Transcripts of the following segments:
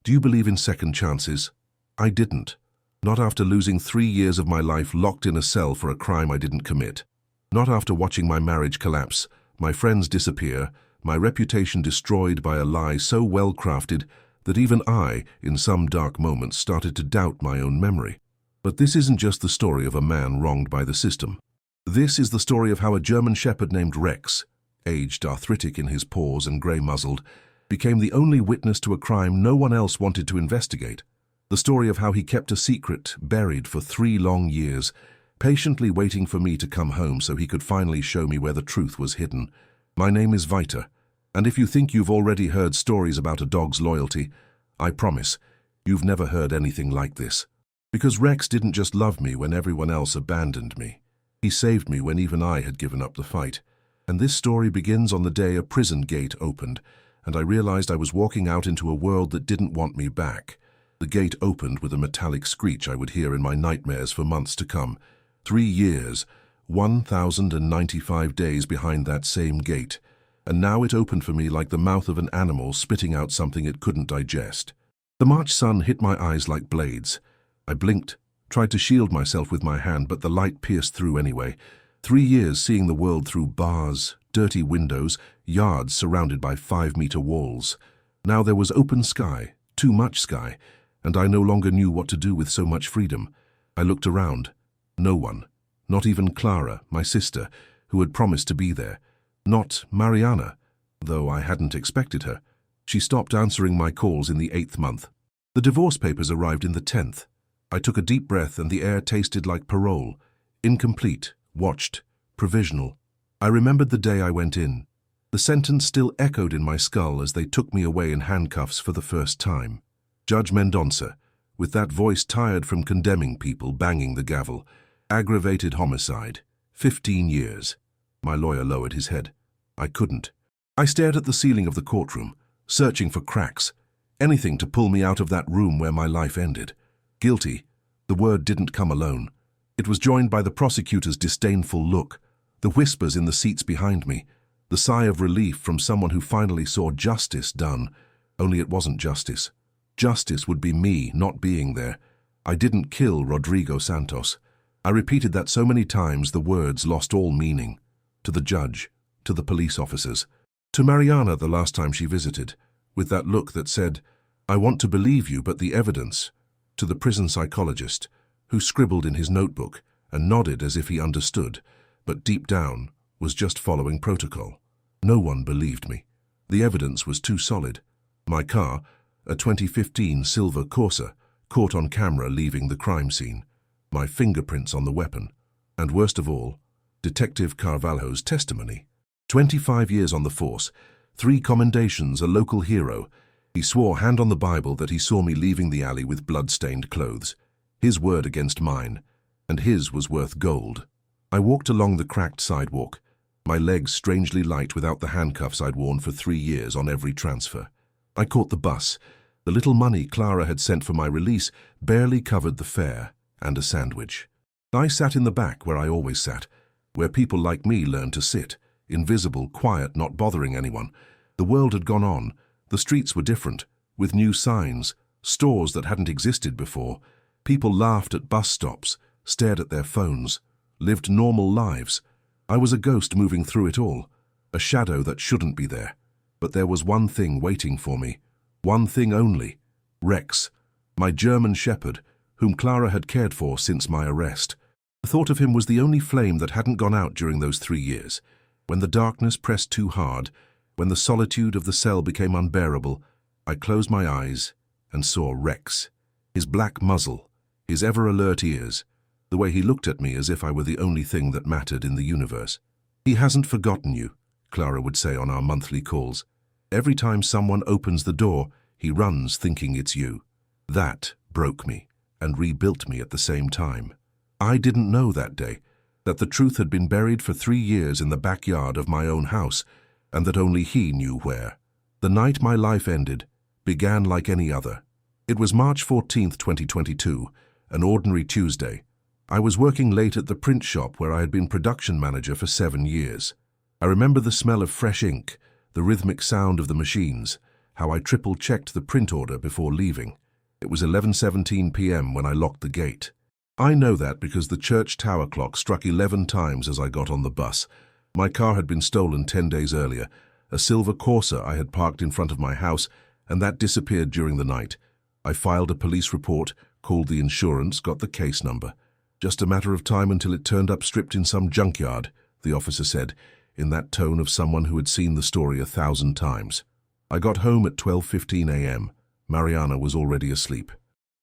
Do you believe in second chances? I didn't. Not after losing 3 years of my life locked in a cell for a crime I didn't commit. Not after watching my marriage collapse, my friends disappear, my reputation destroyed by a lie so well crafted that even I, in some dark moments, started to doubt my own memory. But this isn't just the story of a man wronged by the system. This is the story of how a German shepherd named Rex, aged, arthritic in his paws and grey-muzzled, became the only witness to a crime no one else wanted to investigate. The story of how he kept a secret buried for 3 long years, patiently waiting for me to come home so he could finally show me where the truth was hidden. My name is Vita, and if you think you've already heard stories about a dog's loyalty, I promise, you've never heard anything like this. Because Rex didn't just love me when everyone else abandoned me. He saved me when even I had given up the fight. And this story begins on the day a prison gate opened, and I realized I was walking out into a world that didn't want me back. The gate opened with a metallic screech I would hear in my nightmares for months to come. 3 years, 1,095 days behind that same gate, and now it opened for me like the mouth of an animal spitting out something it couldn't digest. The March sun hit my eyes like blades. I blinked, tried to shield myself with my hand, but the light pierced through anyway. 3 years seeing the world through bars, dirty windows, yards surrounded by 5-meter walls. Now there was open sky, too much sky, and I no longer knew what to do with so much freedom. I looked around. No one. Not even Clara, my sister, who had promised to be there. Not Mariana, though I hadn't expected her. She stopped answering my calls in the 8th month. The divorce papers arrived in the 10th. I took a deep breath and the air tasted like parole. Incomplete, watched, provisional. I remembered the day I went in. The sentence still echoed in my skull as they took me away in handcuffs for the first time. Judge Mendonça, with that voice tired from condemning people, banging the gavel. Aggravated homicide. 15 years. My lawyer lowered his head. I couldn't. I stared at the ceiling of the courtroom, searching for cracks. Anything to pull me out of that room where my life ended. Guilty. The word didn't come alone. It was joined by the prosecutor's disdainful look, the whispers in the seats behind me, the sigh of relief from someone who finally saw justice done. Only it wasn't justice. Justice would be me not being there. I didn't kill Rodrigo Santos. I repeated that so many times the words lost all meaning. To the judge, to the police officers, to Mariana the last time she visited, with that look that said, "I want to believe you, but the evidence," to the prison psychologist, who scribbled in his notebook and nodded as if he understood, but deep down was just following protocol. No one believed me. The evidence was too solid. My car, a 2015 silver Corsa, caught on camera leaving the crime scene. My fingerprints on the weapon. And worst of all, Detective Carvalho's testimony. 25 years on the force, 3 commendations, a local hero. He swore hand on the Bible that he saw me leaving the alley with blood-stained clothes. His word against mine, and his was worth gold. I walked along the cracked sidewalk, my legs strangely light without the handcuffs I'd worn for 3 years on every transfer. I caught the bus. The little money Clara had sent for my release barely covered the fare and a sandwich. I sat in the back where I always sat, where people like me learned to sit, invisible, quiet, not bothering anyone. The world had gone on. The streets were different, with new signs, stores that hadn't existed before. People laughed at bus stops, stared at their phones, lived normal lives. I was a ghost moving through it all, a shadow that shouldn't be there. But there was one thing waiting for me, one thing only: Rex, my German shepherd, whom Clara had cared for since my arrest. The thought of him was the only flame that hadn't gone out during those 3 years. When the darkness pressed too hard, when the solitude of the cell became unbearable, I closed my eyes and saw Rex. His black muzzle, his ever-alert ears, the way he looked at me as if I were the only thing that mattered in the universe. "He hasn't forgotten you," Clara would say on our monthly calls. "Every time someone opens the door, he runs thinking it's you." That broke me and rebuilt me at the same time. I didn't know that day that the truth had been buried for 3 years in the backyard of my own house, and that only he knew where. The night my life ended began like any other. It was March 14th, 2022, an ordinary Tuesday. I was working late at the print shop where I had been production manager for 7 years. I remember the smell of fresh ink, the rhythmic sound of the machines, how I triple-checked the print order before leaving. It was 11:17 p.m. when I locked the gate. I know that because the church tower clock struck 11 times as I got on the bus. My car had been stolen 10 days earlier, a silver Corsa I had parked in front of my house, and that disappeared during the night. I filed a police report, called the insurance, got the case number. Just a matter of time until it turned up stripped in some junkyard, the officer said, in that tone of someone who had seen the story 1,000 times. I got home at 12:15 a.m. Mariana was already asleep.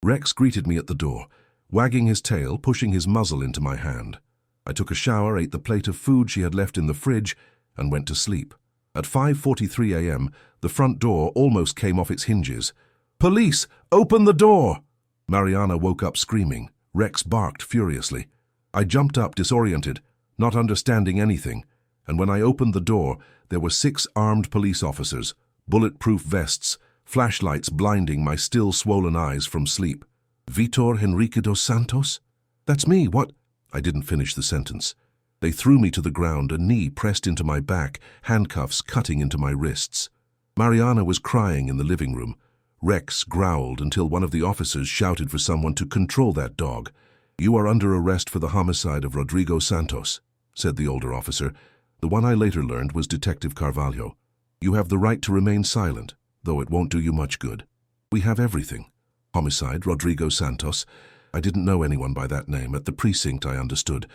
Rex greeted me at the door, wagging his tail, pushing his muzzle into my hand. I took a shower, ate the plate of food she had left in the fridge, and went to sleep. At 5:43 a.m., the front door almost came off its hinges. "Police! Open the door!" Mariana woke up screaming. Rex barked furiously. I jumped up disoriented, not understanding anything, and when I opened the door, there were 6 armed police officers, bulletproof vests, flashlights blinding my still swollen eyes from sleep. "Vitor Henrique dos Santos? That's me, what?" I didn't finish the sentence. They threw me to the ground, a knee pressed into my back, handcuffs cutting into my wrists. Mariana was crying in the living room. Rex growled until one of the officers shouted for someone to control that dog. "You are under arrest for the homicide of Rodrigo Santos," said the older officer. The one I later learned was Detective Carvalho. "You have the right to remain silent, though it won't do you much good. We have everything. Homicide, Rodrigo Santos. I didn't know anyone by that name. At the precinct, I understood.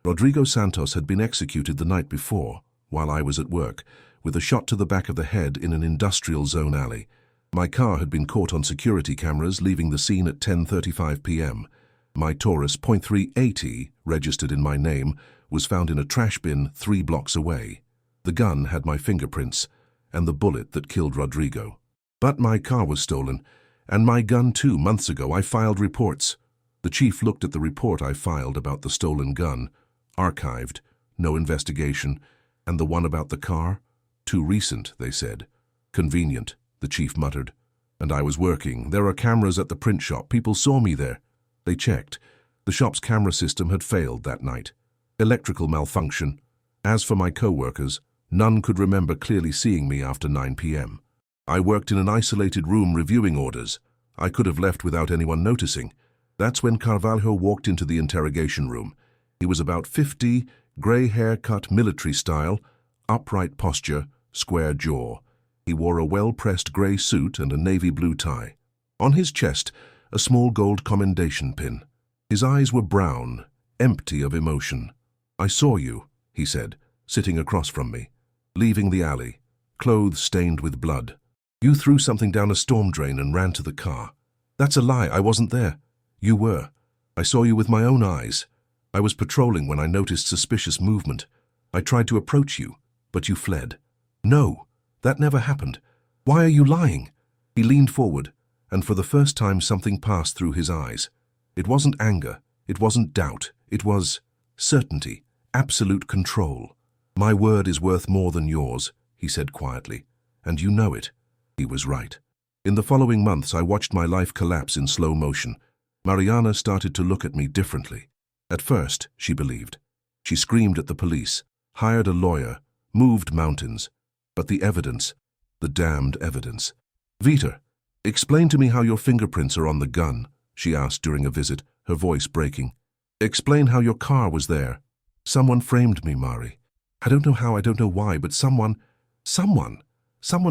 Rodrigo Santos had been executed the night before, while I was at work, with a shot to the back of the head in an industrial zone alley. My car had been caught on security cameras, leaving the scene at 10:35 p.m. My Taurus .380, registered in my name, was found in a trash bin 3 blocks away. The gun had my fingerprints, and the bullet that killed Rodrigo. But my car was stolen, and my gun too. Months ago I filed reports. The chief looked at the report I filed about the stolen gun. Archived, no investigation, and the one about the car? Too recent, they said. Convenient, the chief muttered. And I was working. There are cameras at the print shop. People saw me there. They checked. The shop's camera system had failed that night. Electrical malfunction. As for my co-workers, none could remember clearly seeing me after 9 p.m. I worked in an isolated room reviewing orders. I could have left without anyone noticing. That's when Carvalho walked into the interrogation room. He was about 50, grey hair cut military style, upright posture, square jaw. He wore a well-pressed grey suit and a navy blue tie. On his chest, a small gold commendation pin. His eyes were brown, empty of emotion. "I saw you," he said, sitting across from me, leaving the alley, clothes stained with blood. "You threw something down a storm drain and ran to the car." "That's a lie. I wasn't there." "You were. I saw you with my own eyes. I was patrolling when I noticed suspicious movement. I tried to approach you, but you fled." "No, that never happened. Why are you lying?" He leaned forward, and for the first time something passed through his eyes. It wasn't anger, it wasn't doubt, it was certainty, absolute control. "My word is worth more than yours," he said quietly, "and you know it." He was right. In the following months, I watched my life collapse in slow motion. Mariana started to look at me differently. At first, she believed. She screamed at the police, hired a lawyer, moved mountains. But the evidence, the damned evidence. "Vitor, explain to me how your fingerprints are on the gun," she asked during a visit, her voice breaking. "Explain how your car was there." "Someone framed me, Mari. I don't know how, I don't know why, but someone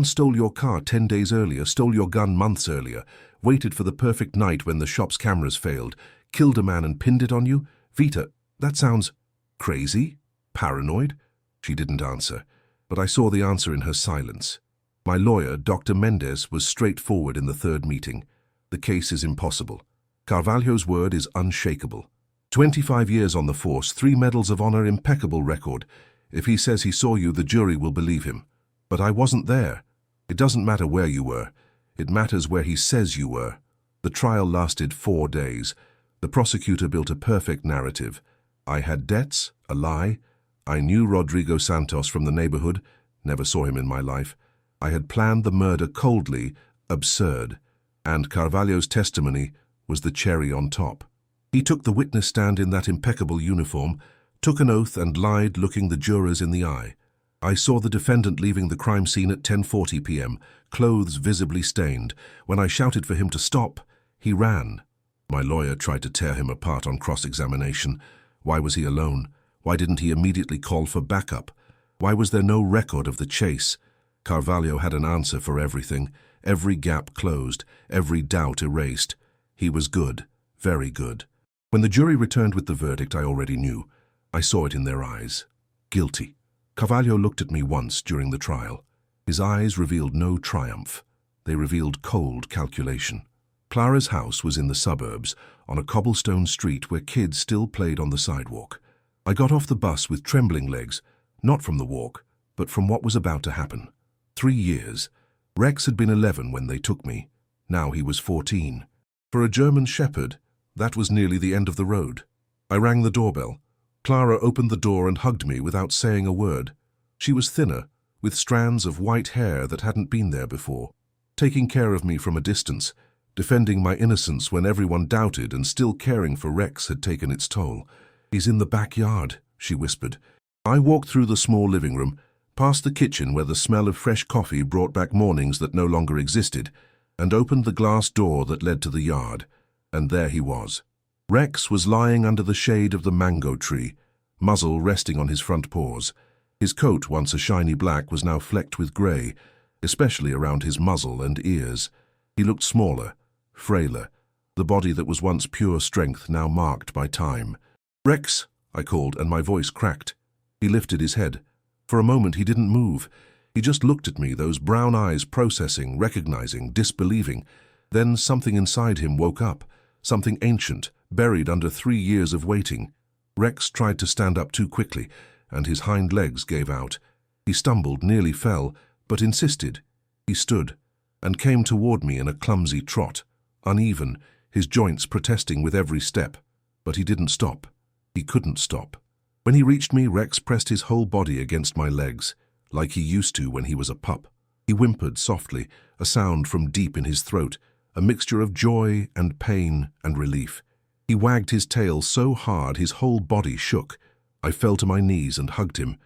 stole your car 10 days earlier, stole your gun months earlier, waited for the perfect night when the shop's cameras failed, killed a man and pinned it on you. Vitor, that sounds crazy? Paranoid?" She didn't answer, but I saw the answer in her silence. My lawyer, Dr. Mendez, was straightforward in the third meeting. "The case is impossible. Carvalho's word is unshakable. 25 years on the force, 3 medals of honor, impeccable record. If he says he saw you, the jury will believe him. But I wasn't there. It doesn't matter where you were. It matters where he says you were." The trial lasted 4 days. The prosecutor built a perfect narrative. I had debts, a lie. I knew Rodrigo Santos from the neighborhood, never saw him in my life. I had planned the murder coldly, absurd. And Carvalho's testimony was the cherry on top. He took the witness stand in that impeccable uniform, took an oath and lied, looking the jurors in the eye. I saw the defendant leaving the crime scene at 10:40 p.m., clothes visibly stained. When I shouted for him to stop, he ran. My lawyer tried to tear him apart on cross-examination. Why was he alone? Why didn't he immediately call for backup? Why was there no record of the chase? Carvalho had an answer for everything, every gap closed, every doubt erased. He was good, very good. When the jury returned with the verdict, I already knew. I saw it in their eyes. Guilty. Carvalho looked at me once during the trial. His eyes revealed no triumph. They revealed cold calculation. Clara's house was in the suburbs, on a cobblestone street where kids still played on the sidewalk. I got off the bus with trembling legs, not from the walk, but from what was about to happen. 3 years. Rex had been 11 when they took me. Now he was 14. For a German shepherd, that was nearly the end of the road. I rang the doorbell. Clara opened the door and hugged me without saying a word. She was thinner, with strands of white hair that hadn't been there before, taking care of me from a distance, defending my innocence when everyone doubted, and still caring for Rex had taken its toll. "He's in the backyard," she whispered. I walked through the small living room, past the kitchen where the smell of fresh coffee brought back mornings that no longer existed, and opened the glass door that led to the yard. And there he was. Rex was lying under the shade of the mango tree, muzzle resting on his front paws. His coat, once a shiny black, was now flecked with grey, especially around his muzzle and ears. He looked smaller, frailer, the body that was once pure strength now marked by time. "Rex," I called, and my voice cracked. He lifted his head. For a moment he didn't move. He just looked at me, those brown eyes processing, recognizing, disbelieving. Then something inside him woke up, something ancient, buried under 3 years of waiting. Rex tried to stand up too quickly, and his hind legs gave out. He stumbled, nearly fell, but insisted. He stood, and came toward me in a clumsy trot, uneven, his joints protesting with every step. But he didn't stop. He couldn't stop. When he reached me, Rex pressed his whole body against my legs, like he used to when he was a pup. He whimpered softly, a sound from deep in his throat, a mixture of joy and pain and relief. He wagged his tail so hard his whole body shook. I fell to my knees and hugged him,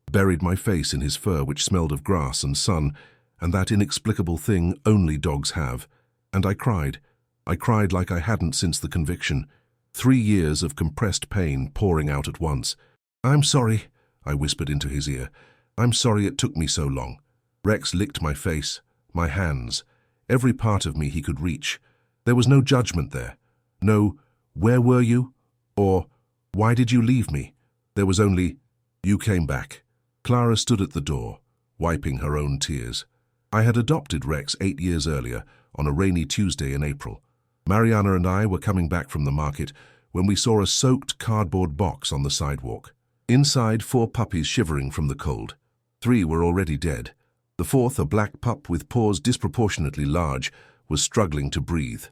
buried my face in his fur which smelled of grass and sun, and that inexplicable thing only dogs have. And I cried. I cried like I hadn't since the conviction. 3 years of compressed pain pouring out at once. "I'm sorry," I whispered into his ear. "I'm sorry it took me so long." Rex licked my face, my hands, every part of me he could reach. There was no judgment there. No, "Where were you?" or "Why did you leave me?" There was only, "You came back." Clara stood at the door, wiping her own tears. I had adopted Rex 8 years earlier, on a rainy Tuesday in April. Mariana and I were coming back from the market when we saw a soaked cardboard box on the sidewalk. Inside, 4 puppies shivering from the cold. 3 were already dead. The 4th, a black pup with paws disproportionately large, was struggling to breathe.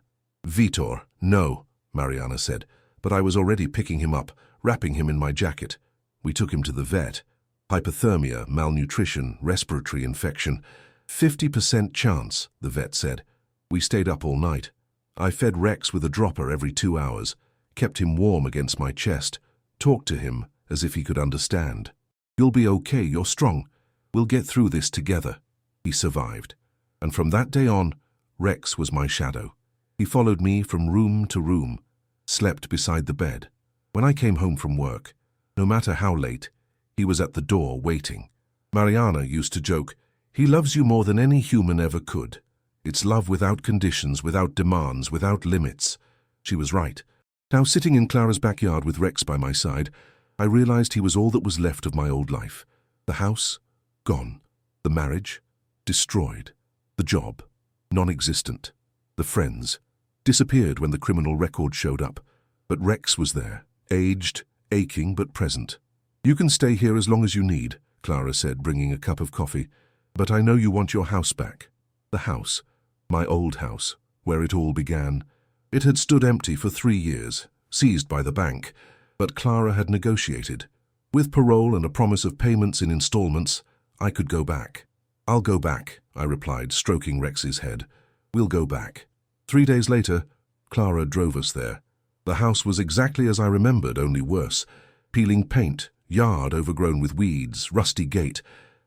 "Vitor, no," Mariana said, but I was already picking him up, wrapping him in my jacket. We took him to the vet. Hypothermia, malnutrition, respiratory infection. 50% chance, the vet said. We stayed up all night. I fed Rex with a dropper every 2 hours, kept him warm against my chest, talked to him as if he could understand. "You'll be okay, you're strong. We'll get through this together." He survived. And from that day on, Rex was my shadow. He followed me from room to room, slept beside the bed. When I came home from work, no matter how late, he was at the door waiting. Mariana used to joke, "He loves you more than any human ever could. It's love without conditions, without demands, without limits." She was right. Now, sitting in Clara's backyard with Rex by my side, I realized he was all that was left of my old life. The house, gone. The marriage, destroyed. The job, non-existent. The friends, disappeared when the criminal record showed up. But Rex was there, aged, aching but present. "You can stay here as long as you need," Clara said, bringing a cup of coffee. "But I know you want your house back." The house, my old house, where it all began. It had stood empty for 3 years, seized by the bank, but Clara had negotiated. With parole and a promise of payments in installments, I could go back. "I'll go back," I replied, stroking Rex's head. "We'll go back." 3 days later, Clara drove us there. The house was exactly as I remembered, only worse. Peeling paint, yard overgrown with weeds, rusty gate.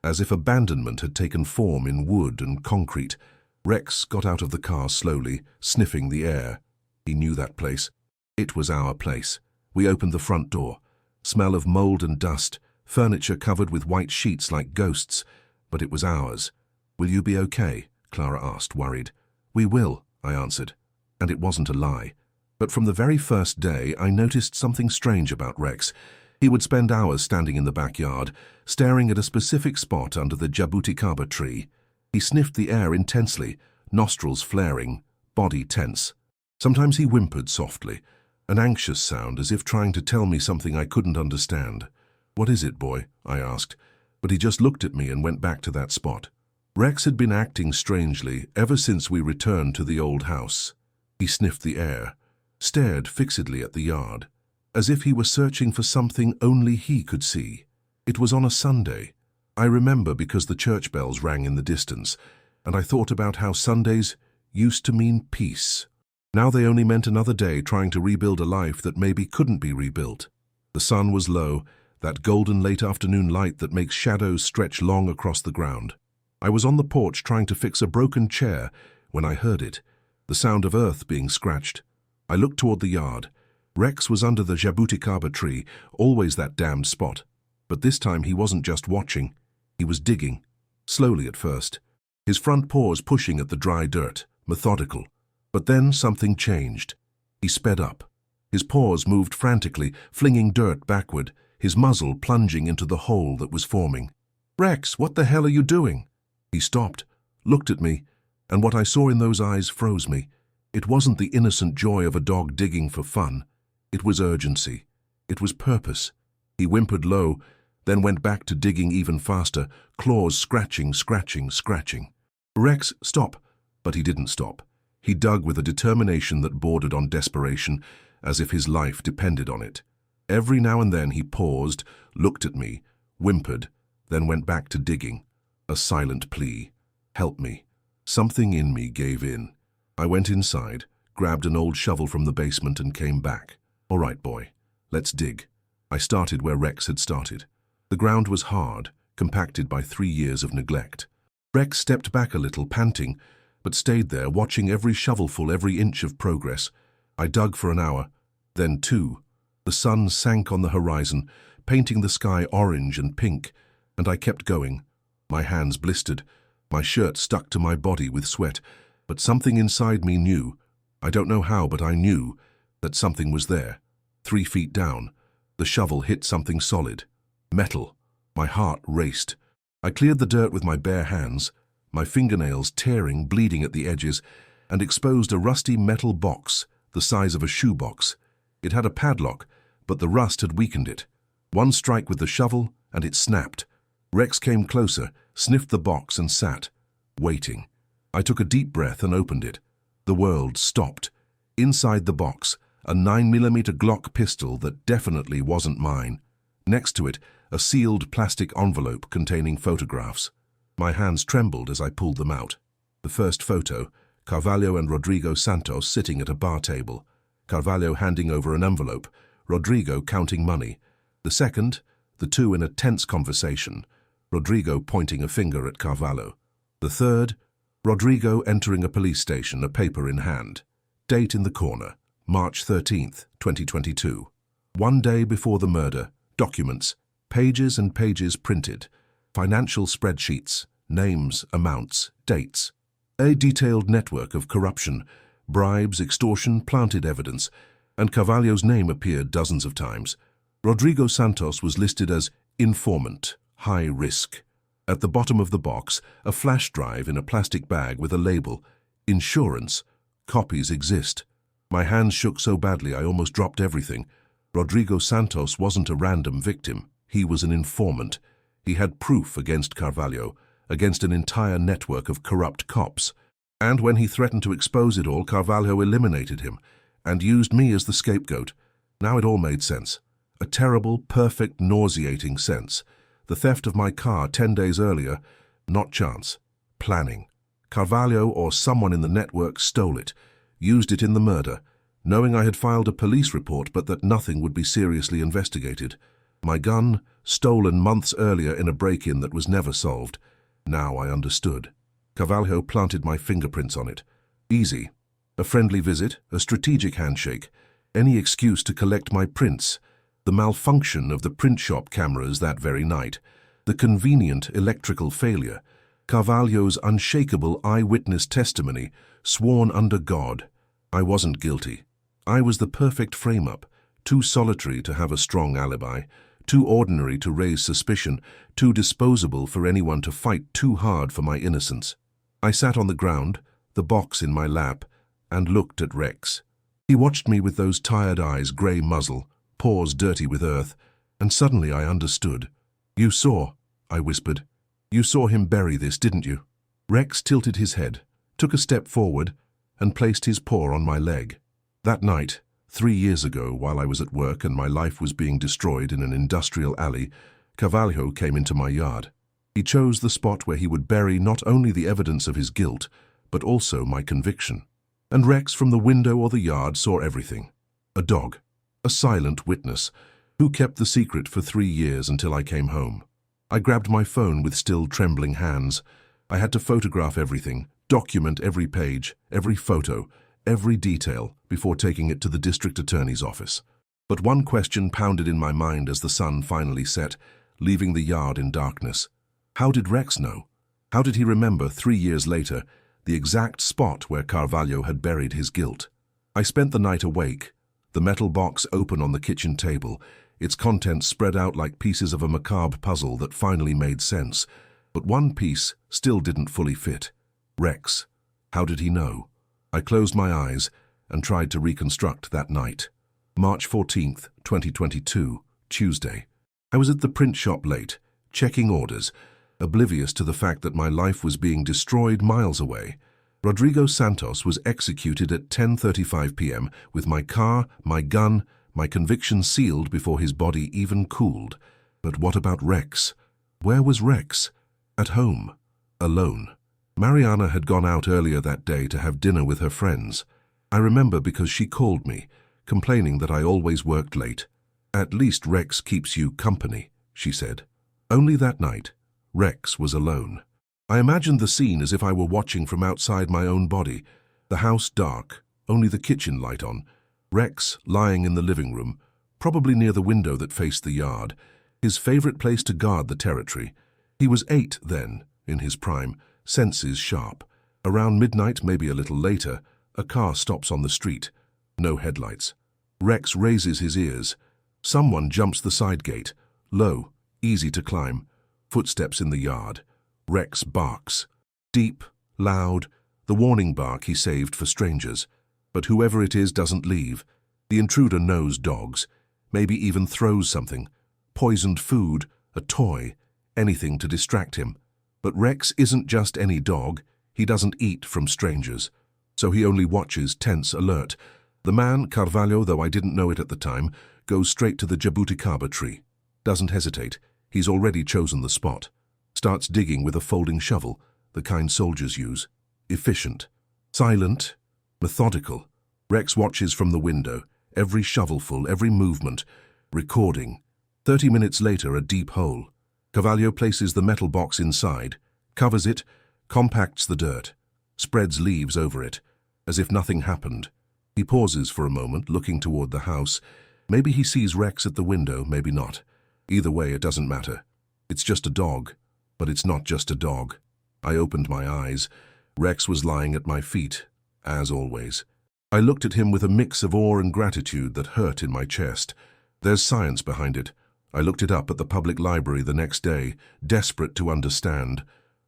As if abandonment had taken form in wood and concrete, Rex got out of the car slowly, sniffing the air. He knew that place. It was our place. We opened the front door. Smell of mold and dust, furniture covered with white sheets like ghosts, but it was ours. "Will you be okay?" Clara asked, worried. "We will," I answered, and it wasn't a lie. But from the very first day, I noticed something strange about Rex. He would spend hours standing in the backyard, staring at a specific spot under the jabuticaba tree. He sniffed the air intensely, nostrils flaring, body tense. Sometimes he whimpered softly, an anxious sound as if trying to tell me something I couldn't understand. "What is it, boy?" I asked, but he just looked at me and went back to that spot. Rex had been acting strangely ever since we returned to the old house. He sniffed the air, stared fixedly at the yard, as if he were searching for something only he could see. It was on a Sunday. I remember because the church bells rang in the distance, and I thought about how Sundays used to mean peace. Now they only meant another day trying to rebuild a life that maybe couldn't be rebuilt. The sun was low, that golden late afternoon light that makes shadows stretch long across the ground. I was on the porch trying to fix a broken chair when I heard it, the sound of earth being scratched. I looked toward the yard. Rex was under the jabuticaba tree, always that damned spot. But this time he wasn't just watching, he was digging, slowly at first, his front paws pushing at the dry dirt, methodical. But then something changed. He sped up. His paws moved frantically, flinging dirt backward, his muzzle plunging into the hole that was forming. "Rex, what the hell are you doing?" He stopped, looked at me, and what I saw in those eyes froze me. It wasn't the innocent joy of a dog digging for fun. It was urgency. It was purpose. He whimpered low, then went back to digging even faster, claws scratching, scratching, scratching. "Rex, stop!" But he didn't stop. He dug with a determination that bordered on desperation, as if his life depended on it. Every now and then he paused, looked at me, whimpered, then went back to digging. A silent plea. "Help me." Something in me gave in. I went inside, grabbed an old shovel from the basement and came back. "All right, boy, let's dig." I started where Rex had started. The ground was hard, compacted by 3 years of neglect. Rex stepped back a little, panting, but stayed there, watching every shovelful, every inch of progress. I dug for an hour, then 2. The sun sank on the horizon, painting the sky orange and pink, and I kept going. My hands blistered, my shirt stuck to my body with sweat, but something inside me knew, I don't know how, but I knew, that something was there. 3 feet down, the shovel hit something solid. Metal. My heart raced. I cleared the dirt with my bare hands, my fingernails tearing, bleeding at the edges, and exposed a rusty metal box, the size of a shoebox. It had a padlock, but the rust had weakened it. One strike with the shovel, and it snapped. Rex came closer, sniffed the box, and sat, waiting. I took a deep breath and opened it. The world stopped. Inside the box, a 9mm Glock pistol that definitely wasn't mine. Next to it, a sealed plastic envelope containing photographs. My hands trembled as I pulled them out. The first photo, Carvalho and Rodrigo Santos sitting at a bar table. Carvalho handing over an envelope, Rodrigo counting money. The second, the two in a tense conversation, Rodrigo pointing a finger at Carvalho. The third, Rodrigo entering a police station, a paper in hand. Date in the corner, March 13th, 2022. 1 day before the murder, documents, pages and pages printed, financial spreadsheets, names, amounts, dates. A detailed network of corruption, bribes, extortion, planted evidence, and Carvalho's name appeared dozens of times. Rodrigo Santos was listed as informant, high risk. At the bottom of the box, a flash drive in a plastic bag with a label, insurance, copies exist. My hands shook so badly I almost dropped everything. Rodrigo Santos wasn't a random victim. He was an informant. He had proof against Carvalho, against an entire network of corrupt cops. And when he threatened to expose it all, Carvalho eliminated him and used me as the scapegoat. Now it all made sense. A terrible, perfect, nauseating sense. The theft of my car 10 days earlier, not chance. Planning. Carvalho or someone in the network stole it, used it in the murder, knowing I had filed a police report but that nothing would be seriously investigated. My gun, stolen months earlier in a break-in that was never solved. Now I understood. Carvalho planted my fingerprints on it. Easy. A friendly visit, a strategic handshake, any excuse to collect my prints. The malfunction of the print shop cameras that very night, the convenient electrical failure, Carvalho's unshakable eyewitness testimony, sworn under God. I wasn't guilty. I was the perfect frame-up, too solitary to have a strong alibi, too ordinary to raise suspicion, too disposable for anyone to fight too hard for my innocence. I sat on the ground, the box in my lap, and looked at Rex. He watched me with those tired eyes, grey muzzle, paws dirty with earth, and suddenly I understood. "You saw," I whispered. "You saw him bury this, didn't you?" Rex tilted his head, took a step forward, and placed his paw on my leg. That night, 3 years ago, while I was at work and my life was being destroyed in an industrial alley, Carvalho came into my yard. He chose the spot where he would bury not only the evidence of his guilt, but also my conviction. And Rex from the window or the yard saw everything. A dog, a silent witness, who kept the secret for 3 years until I came home. I grabbed my phone with still trembling hands. I had to photograph everything, document every page, every photo, every detail before taking it to the district attorney's office. But one question pounded in my mind as the sun finally set, leaving the yard in darkness. How did Rex know? How did he remember 3 years later the exact spot where Carvalho had buried his guilt? I spent the night awake, the metal box open on the kitchen table, its contents spread out like pieces of a macabre puzzle that finally made sense. But one piece still didn't fully fit. Rex. How did he know? I closed my eyes and tried to reconstruct that night. March 14th, 2022, Tuesday. I was at the print shop late, checking orders, oblivious to the fact that my life was being destroyed miles away. Rodrigo Santos was executed at 10:35 p.m. with my car, my gun, my conviction sealed before his body even cooled. But what about Rex? Where was Rex? At home. Alone. Mariana had gone out earlier that day to have dinner with her friends. I remember because she called me, complaining that I always worked late. "At least Rex keeps you company," she said. Only that night, Rex was alone. I imagined the scene as if I were watching from outside my own body, the house dark, only the kitchen light on, Rex lying in the living room, probably near the window that faced the yard, his favorite place to guard the territory. He was 8 then, in his prime, senses sharp. Around midnight, maybe a little later, a car stops on the street. No headlights. Rex raises his ears. Someone jumps the side gate, low, easy to climb. Footsteps in the yard. Rex barks. Deep, loud, the warning bark he saved for strangers. But whoever it is doesn't leave. The intruder knows dogs, maybe even throws something. Poisoned food, a toy, anything to distract him. But Rex isn't just any dog. He doesn't eat from strangers. So he only watches, tense, alert. The man, Carvalho, though I didn't know it at the time, goes straight to the jabuticaba tree. Doesn't hesitate. He's already chosen the spot. Starts digging with a folding shovel, the kind soldiers use. Efficient. Silent. Methodical. Rex watches from the window, every shovelful, every movement. Recording. 30 minutes later, a deep hole. Carvalho places the metal box inside, covers it, compacts the dirt, spreads leaves over it, as if nothing happened. He pauses for a moment, looking toward the house. Maybe he sees Rex at the window, maybe not. Either way, it doesn't matter. It's just a dog, but it's not just a dog. I opened my eyes. Rex was lying at my feet, as always. I looked at him with a mix of awe and gratitude that hurt in my chest. There's science behind it. I looked it up at the public library the next day, desperate to understand.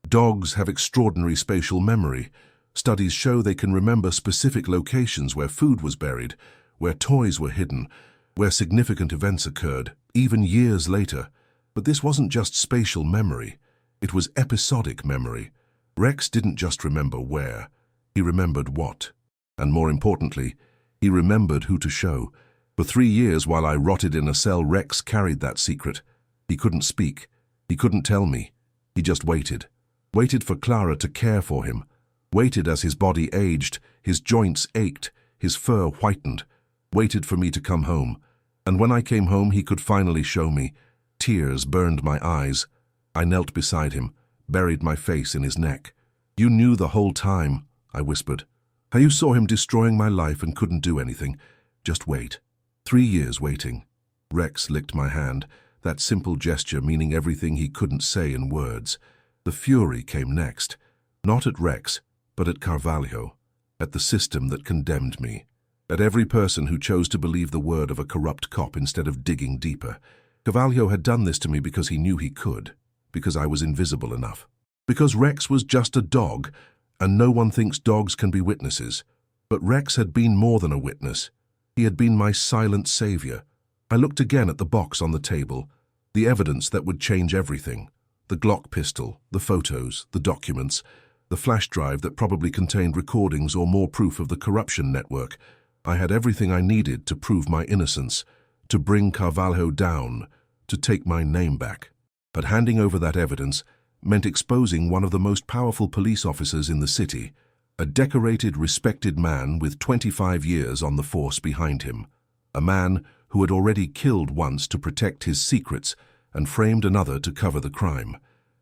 Dogs have extraordinary spatial memory. Studies show they can remember specific locations where food was buried, where toys were hidden, where significant events occurred, even years later. But this wasn't just spatial memory. It was episodic memory. Rex didn't just remember where. He remembered what. And more importantly, he remembered who to show. For 3 years while I rotted in a cell, Rex carried that secret. He couldn't speak. He couldn't tell me. He just waited. Waited for Clara to care for him. Waited as his body aged, his joints ached, his fur whitened. Waited for me to come home. And when I came home, he could finally show me. Tears burned my eyes. I knelt beside him, buried my face in his neck. "You knew the whole time," I whispered. "How you saw him destroying my life and couldn't do anything. Just wait." 3 years waiting. Rex licked my hand, that simple gesture meaning everything he couldn't say in words. The fury came next, not at Rex, but at Carvalho, at the system that condemned me, at every person who chose to believe the word of a corrupt cop instead of digging deeper. Carvalho had done this to me because he knew he could, because I was invisible enough, because Rex was just a dog, and no one thinks dogs can be witnesses. But Rex had been more than a witness. He had been my silent savior. I looked again at the box on the table, the evidence that would change everything. The Glock pistol, the photos, the documents, the flash drive that probably contained recordings or more proof of the corruption network. I had everything I needed to prove my innocence, to bring Carvalho down, to take my name back. But handing over that evidence meant exposing one of the most powerful police officers in the city, a decorated, respected man with 25 years on the force behind him, a man who had already killed once to protect his secrets and framed another to cover the crime.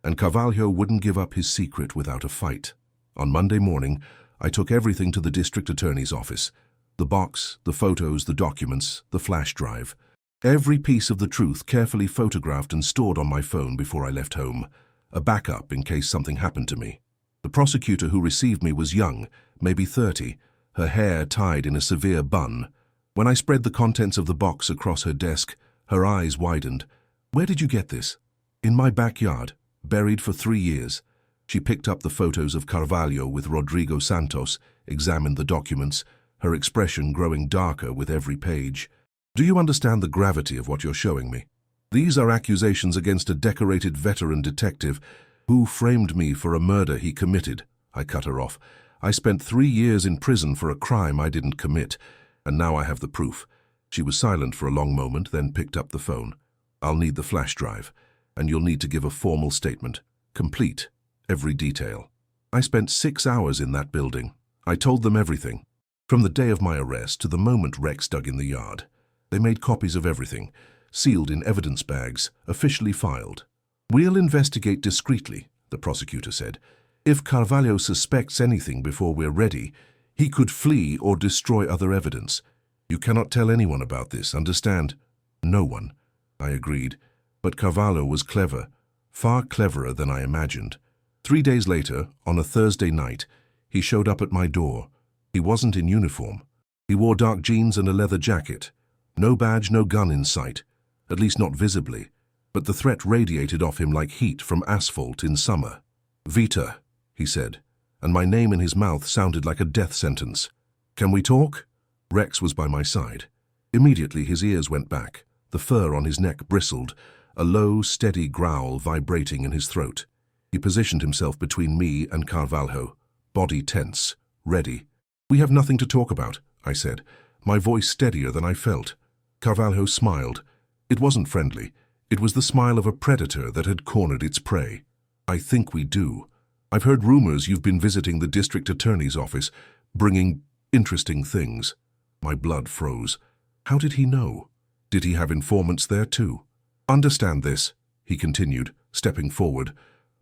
And Carvalho wouldn't give up his secret without a fight. On Monday morning, I took everything to the district attorney's office. The box, the photos, the documents, the flash drive. Every piece of the truth carefully photographed and stored on my phone before I left home. A backup in case something happened to me. The prosecutor who received me was young, maybe 30, her hair tied in a severe bun. When I spread the contents of the box across her desk, her eyes widened. "Where did you get this?" "In my backyard, buried for 3 years." She picked up the photos of Carvalho with Rodrigo Santos, examined the documents, her expression growing darker with every page. "Do you understand the gravity of what you're showing me? These are accusations against a decorated veteran detective who framed me for a murder he committed." I cut her off. "I spent 3 years in prison for a crime I didn't commit, and now I have the proof." She was silent for a long moment, then picked up the phone. "I'll need the flash drive, and you'll need to give a formal statement. Complete, every detail." I spent 6 hours in that building. I told them everything, from the day of my arrest to the moment Rex dug in the yard. They made copies of everything, sealed in evidence bags, officially filed. "We'll investigate discreetly," the prosecutor said. "If Carvalho suspects anything before we're ready, he could flee or destroy other evidence. You cannot tell anyone about this, understand?" "No one," I agreed. But Carvalho was clever, far cleverer than I imagined. 3 days later, on a Thursday night, he showed up at my door. He wasn't in uniform. He wore dark jeans and a leather jacket. No badge, no gun in sight, at least not visibly, but the threat radiated off him like heat from asphalt in summer. "Vita," he said, and my name in his mouth sounded like a death sentence. "Can we talk?" Rex was by my side. Immediately his ears went back, the fur on his neck bristled, a low, steady growl vibrating in his throat. He positioned himself between me and Carvalho, body tense, ready. "We have nothing to talk about," I said, my voice steadier than I felt. Carvalho smiled. It wasn't friendly. It was the smile of a predator that had cornered its prey. "I think we do. I've heard rumors you've been visiting the district attorney's office, bringing interesting things." My blood froze. How did he know? Did he have informants there too? "Understand this," he continued, stepping forward.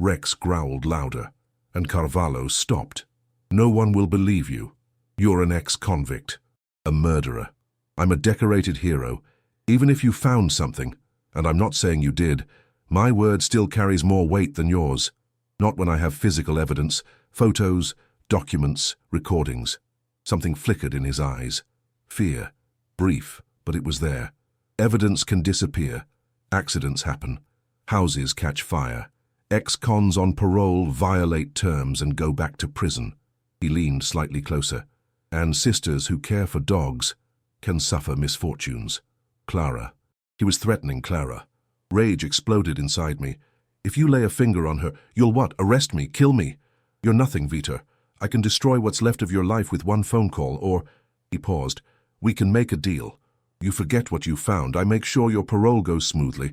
Rex growled louder, and Carvalho stopped. "No one will believe you. You're an ex-convict, a murderer. I'm a decorated hero. Even if you found something, and I'm not saying you did, my word still carries more weight than yours. Not when I have physical evidence, photos, documents, recordings." Something flickered in his eyes. Fear. Brief, but it was there. Evidence can disappear. Accidents happen. Houses catch fire. Ex-cons on parole violate terms and go back to prison. He leaned slightly closer. "And sisters who care for dogs can suffer misfortunes. Clara." He was threatening Clara. Rage exploded inside me. "If you lay a finger on her, you'll what? Arrest me? Kill me?" "You're nothing, Vita. I can destroy what's left of your life with one phone call, or—" He paused. "We can make a deal. You forget what you found. I make sure your parole goes smoothly.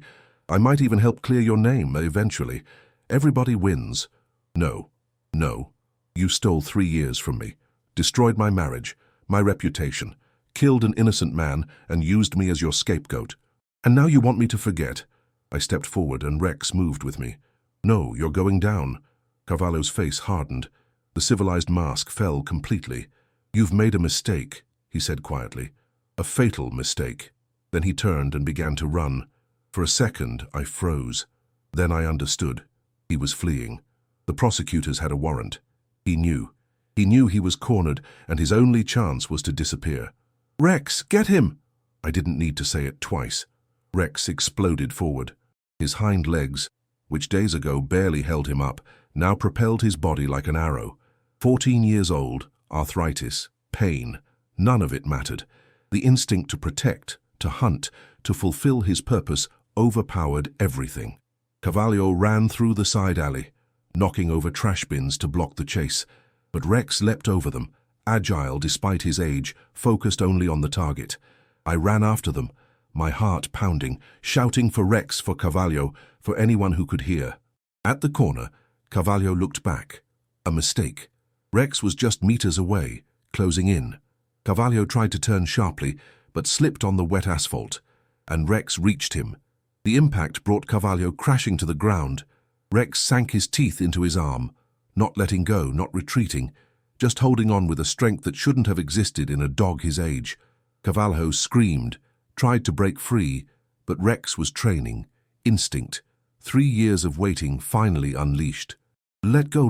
I might even help clear your name, eventually. Everybody wins." "No. No. You stole 3 years from me, destroyed my marriage, my reputation, killed an innocent man, and used me as your scapegoat. And now you want me to forget. I stepped forward and Rex moved with me. "No, you're going down." Carvalho's face hardened. The civilized mask fell completely. "You've made a mistake," he said quietly. "A fatal mistake." Then he turned and began to run. For a second, I froze. Then I understood. He was fleeing. The prosecutors had a warrant. He knew. He knew he was cornered, and his only chance was to disappear. "Rex, get him!" I didn't need to say it twice. Rex exploded forward. His hind legs, which days ago barely held him up, now propelled his body like an arrow. 14 years old, arthritis, pain, none of it mattered. The instinct to protect, to hunt, to fulfill his purpose overpowered everything. Carvalho ran through the side alley, knocking over trash bins to block the chase. But Rex leapt over them, agile despite his age, focused only on the target. I ran after them, my heart pounding, shouting for Rex, for Carvalho, for anyone who could hear. At the corner, Carvalho looked back. A mistake. Rex was just meters away, closing in. Carvalho tried to turn sharply, but slipped on the wet asphalt, and Rex reached him. The impact brought Carvalho crashing to the ground. Rex sank his teeth into his arm, not letting go, not retreating, just holding on with a strength that shouldn't have existed in a dog his age. Carvalho screamed, tried to break free, but Rex was training, instinct. 3 years of waiting finally unleashed. Let go,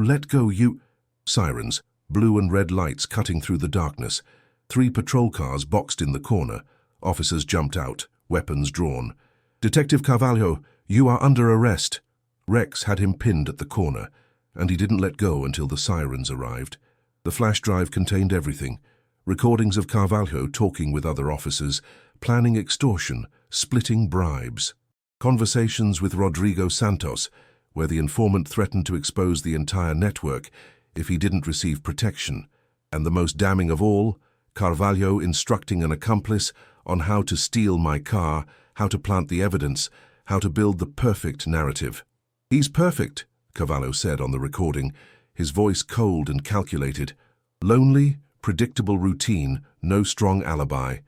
you... Sirens, blue and red lights cutting through the darkness. 3 patrol cars boxed in the corner. Officers jumped out, weapons drawn. "Detective Carvalho, you are under arrest." Rex had him pinned at the corner, and he didn't let go until the sirens arrived. The flash drive contained everything. Recordings of Carvalho talking with other officers, planning extortion, splitting bribes. Conversations with Rodrigo Santos, where the informant threatened to expose the entire network if he didn't receive protection. And the most damning of all, Carvalho instructing an accomplice on how to steal my car, how to plant the evidence, how to build the perfect narrative. "He's perfect," Carvalho said on the recording, his voice cold and calculated. "Lonely, predictable routine, no strong alibi.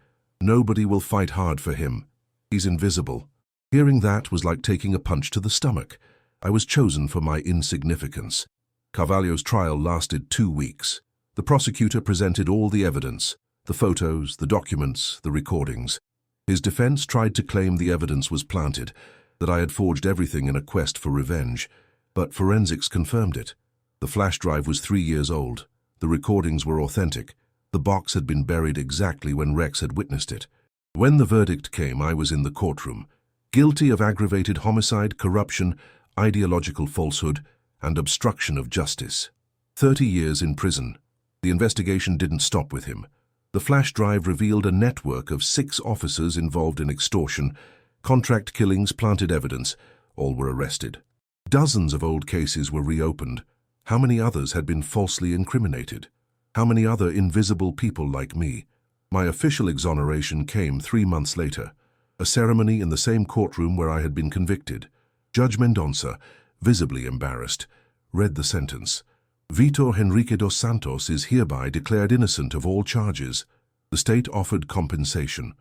Nobody will fight hard for him. He's invisible." Hearing that was like taking a punch to the stomach. I was chosen for my insignificance. Carvalho's trial lasted 2 weeks. The prosecutor presented all the evidence, the photos, the documents, the recordings. His defense tried to claim the evidence was planted, that I had forged everything in a quest for revenge, but forensics confirmed it. The flash drive was 3 years old. The recordings were authentic. The box had been buried exactly when Rex had witnessed it. When the verdict came, I was in the courtroom, guilty of aggravated homicide, corruption, ideological falsehood, and obstruction of justice. 30 years in prison. The investigation didn't stop with him. The flash drive revealed a network of 6 officers involved in extortion, contract killings, planted evidence. All were arrested. Dozens of old cases were reopened. How many others had been falsely incriminated? How many other invisible people like me? My official exoneration came 3 months later. A ceremony in the same courtroom where I had been convicted. Judge Mendonça, visibly embarrassed, read the sentence. Vitor Henrique dos Santos is hereby declared innocent of all charges. The state offered compensation,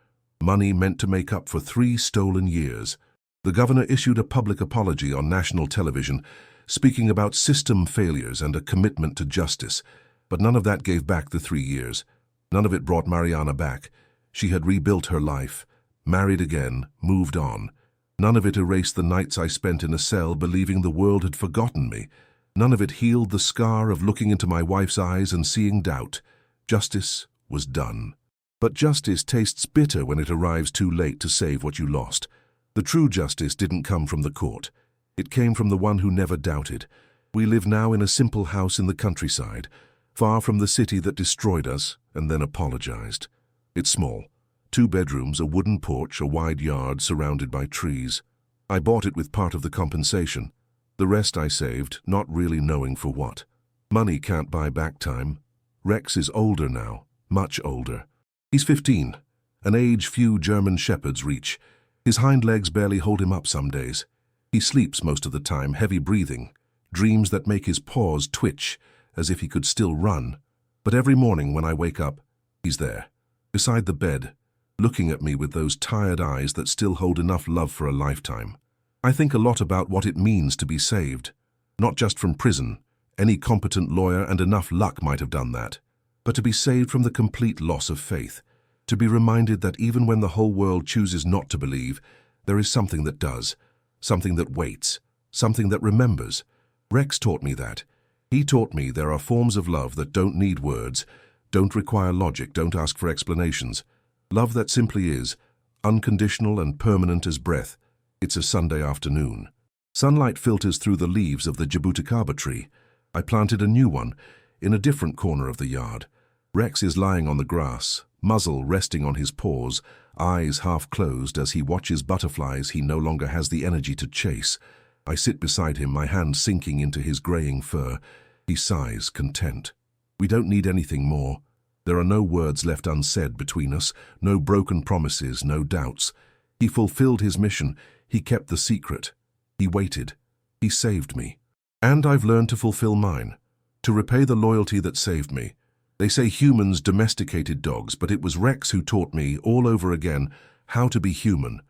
money meant to make up for 3 stolen years. The governor issued a public apology on national television, speaking about system failures and a commitment to justice. But none of that gave back the 3 years. None of it brought Mariana back. She had rebuilt her life, married again, moved on. None of it erased the nights I spent in a cell believing the world had forgotten me. None of it healed the scar of looking into my wife's eyes and seeing doubt. Justice was done. But justice tastes bitter when it arrives too late to save what you lost. The true justice didn't come from the court. It came from the one who never doubted. We live now in a simple house in the countryside, far from the city that destroyed us and then apologized. It's small. 2 bedrooms, a wooden porch, a wide yard surrounded by trees. I bought it with part of the compensation. The rest I saved, not really knowing for what. Money can't buy back time. Rex is older now, much older. He's 15, an age few German shepherds reach. His hind legs barely hold him up some days. He sleeps most of the time, heavy breathing, dreams that make his paws twitch, as if he could still run. But every morning when I wake up, he's there, beside the bed, looking at me with those tired eyes that still hold enough love for a lifetime. I think a lot about what it means to be saved. Not just from prison. Any competent lawyer and enough luck might have done that. But to be saved from the complete loss of faith. To be reminded that even when the whole world chooses not to believe, there is something that does. Something that waits. Something that remembers. Rex taught me that. He taught me there are forms of love that don't need words, don't require logic, don't ask for explanations. Love that simply is, unconditional and permanent as breath. It's a Sunday afternoon. Sunlight filters through the leaves of the jabuticaba tree. I planted a new one, in a different corner of the yard. Rex is lying on the grass, muzzle resting on his paws, eyes half closed as he watches butterflies he no longer has the energy to chase. I sit beside him, my hand sinking into his graying fur. He sighs, content. We don't need anything more. There are no words left unsaid between us, no broken promises, no doubts. He fulfilled his mission. He kept the secret. He waited. He saved me. And I've learned to fulfill mine, to repay the loyalty that saved me. They say humans domesticated dogs, but it was Rex who taught me, all over again, how to be human,